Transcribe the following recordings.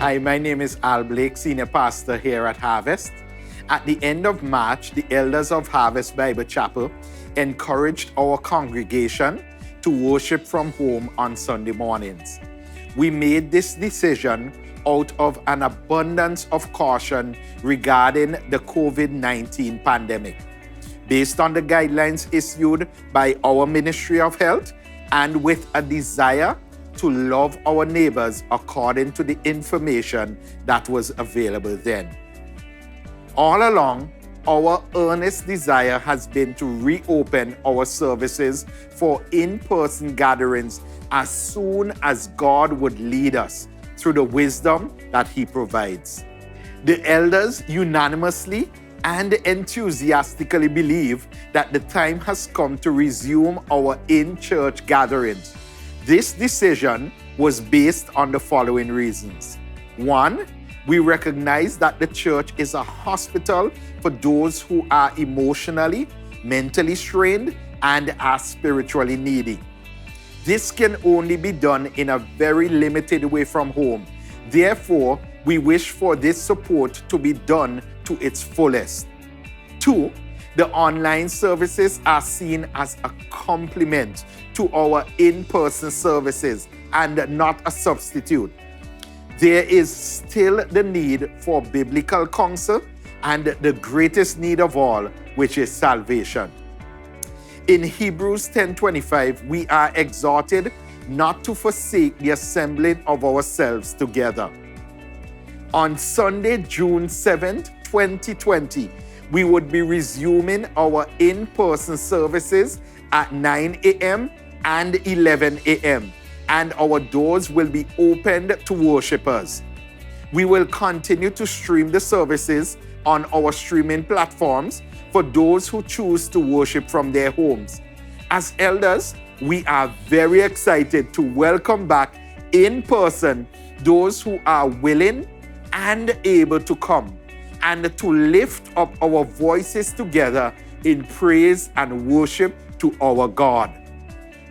Hi, my name is Al Blake, Senior Pastor here at Harvest. At the end of March, the elders of Harvest Bible Chapel encouraged our congregation to worship from home on Sunday mornings. We made this decision out of an abundance of caution regarding the COVID-19 pandemic, based on the guidelines issued by our Ministry of Health and with a desire to love our neighbors according to the information that was available then. All along, our earnest desire has been to reopen our services for in-person gatherings as soon as God would lead us through the wisdom that He provides. The elders unanimously and enthusiastically believe that the time has come to resume our in-church gatherings. This decision was based on the following reasons. 1, we recognize that the church is a hospital for those who are emotionally, mentally strained, and are spiritually needy. This can only be done in a very limited way from home. Therefore, we wish for this support to be done to its fullest. 2, the online services are seen as a complement to our in-person services and not a substitute. There is still the need for biblical counsel and the greatest need of all, which is salvation. In Hebrews 10:25, we are exhorted not to forsake the assembling of ourselves together. On Sunday, June 7th, 2020, we would be resuming our in-person services at 9 a.m. and 11 a.m., and our doors will be opened to worshipers. We will continue to stream the services on our streaming platforms for those who choose to worship from their homes. As elders, we are very excited to welcome back in person those who are willing and able to come, and to lift up our voices together in praise and worship to our God.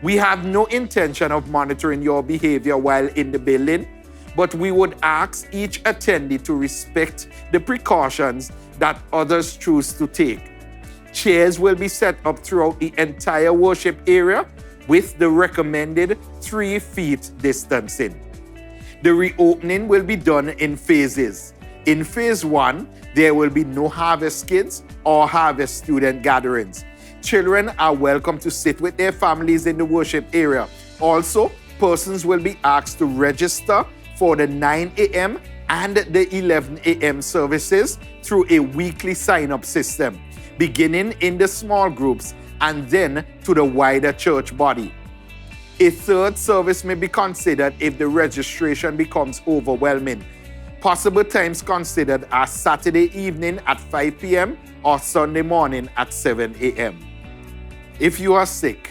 We have no intention of monitoring your behavior while in the building, but we would ask each attendee to respect the precautions that others choose to take. Chairs will be set up throughout the entire worship area with the recommended 3 feet distancing. The reopening will be done in phases. In phase 1, there will be no Harvest Kids or Harvest student gatherings. Children are welcome to sit with their families in the worship area. Also, persons will be asked to register for the 9 a.m. and the 11 a.m. services through a weekly sign-up system, beginning in the small groups and then to the wider church body. A third service may be considered if the registration becomes overwhelming. Possible times considered are Saturday evening at 5 p.m. or Sunday morning at 7 a.m. If you are sick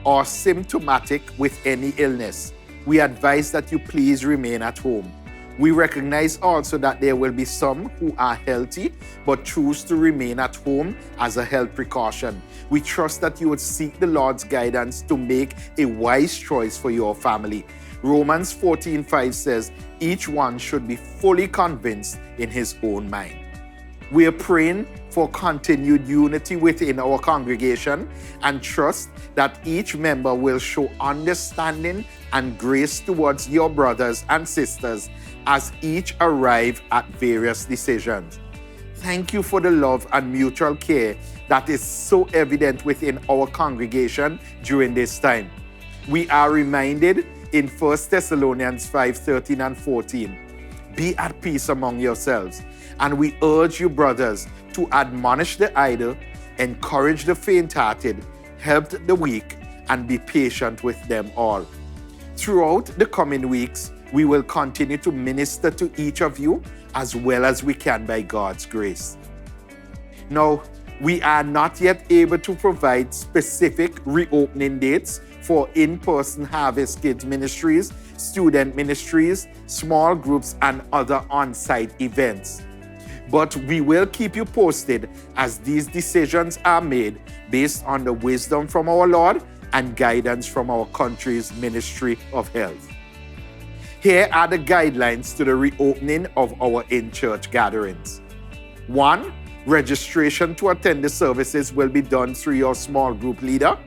or symptomatic with any illness, we advise that you please remain at home. We recognize also that there will be some who are healthy but choose to remain at home as a health precaution. We trust that you would seek the Lord's guidance to make a wise choice for your family. Romans 14:5 says, each one should be fully convinced in his own mind. We are praying for continued unity within our congregation and trust that each member will show understanding and grace towards your brothers and sisters as each arrive at various decisions. Thank you for the love and mutual care that is so evident within our congregation during this time. We are reminded in 1 Thessalonians 5:13 and 14, be at peace among yourselves. And we urge you, brothers, to admonish the idle, encourage the faint-hearted, help the weak, and be patient with them all. Throughout the coming weeks, we will continue to minister to each of you as well as we can by God's grace. Now, we are not yet able to provide specific reopening dates for in-person Harvest Kids ministries, student ministries, small groups, and other on-site events. But we will keep you posted as these decisions are made based on the wisdom from our Lord and guidance from our country's Ministry of Health. Here are the guidelines to the reopening of our in-church gatherings. 1. Registration to attend the services will be done through your small group leader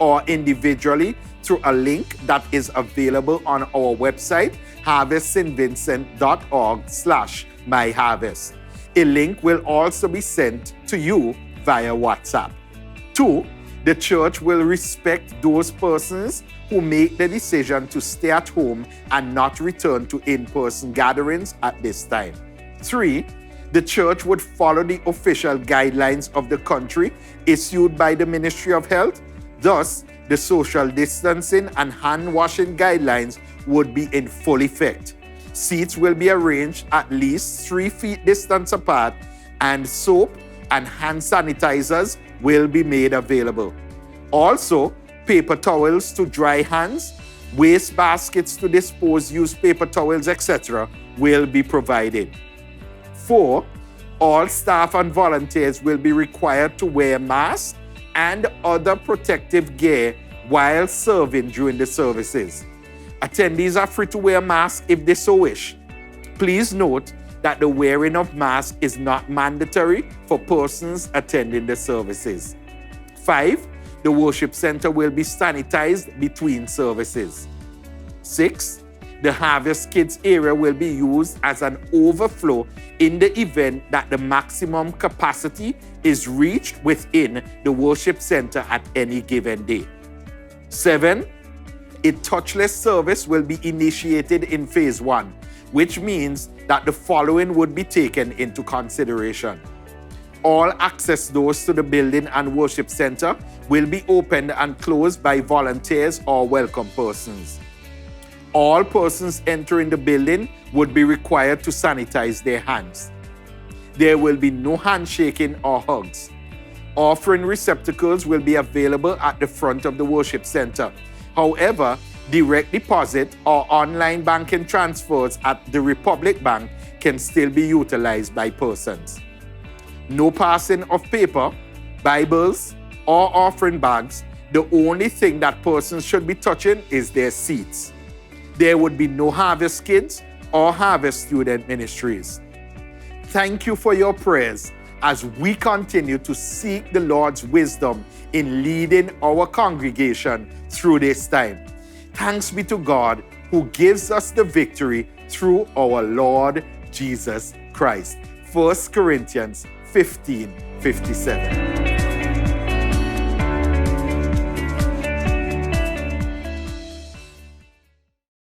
or individually through a link that is available on our website, harveststvincent.org/myharvest. A link will also be sent to you via WhatsApp. 2. The church will respect those persons who make the decision to stay at home and not return to in-person gatherings at this time. 3. The church would follow the official guidelines of the country issued by the Ministry of Health. Thus, the social distancing and hand-washing guidelines would be in full effect. Seats will be arranged at least 3 feet distance apart, and soap and hand sanitizers will be made available. Also, paper towels to dry hands, waste baskets to dispose used paper towels, etc. will be provided. 4. All staff and volunteers will be required to wear masks and other protective gear while serving during the services. Attendees are free to wear masks if they so wish. Please note that the wearing of masks is not mandatory for persons attending the services. 5. The worship center will be sanitized between services. 6. The Harvest Kids area will be used as an overflow in the event that the maximum capacity is reached within the worship center at any given day. 7. A touchless service will be initiated in phase 1, which means that the following would be taken into consideration. All access doors to the building and worship center will be opened and closed by volunteers or welcome persons. All persons entering the building would be required to sanitize their hands. There will be no handshaking or hugs. Offering receptacles will be available at the front of the worship center. However, direct deposit or online banking transfers at the Republic Bank can still be utilized by persons. No passing of paper, Bibles, or offering bags. The only thing that persons should be touching is their seats. There would be no Harvest Kids or Harvest Student Ministries. Thank you for your prayers as we continue to seek the Lord's wisdom in leading our congregation through this time. Thanks be to God who gives us the victory through our Lord Jesus Christ. 1 Corinthians 15:57.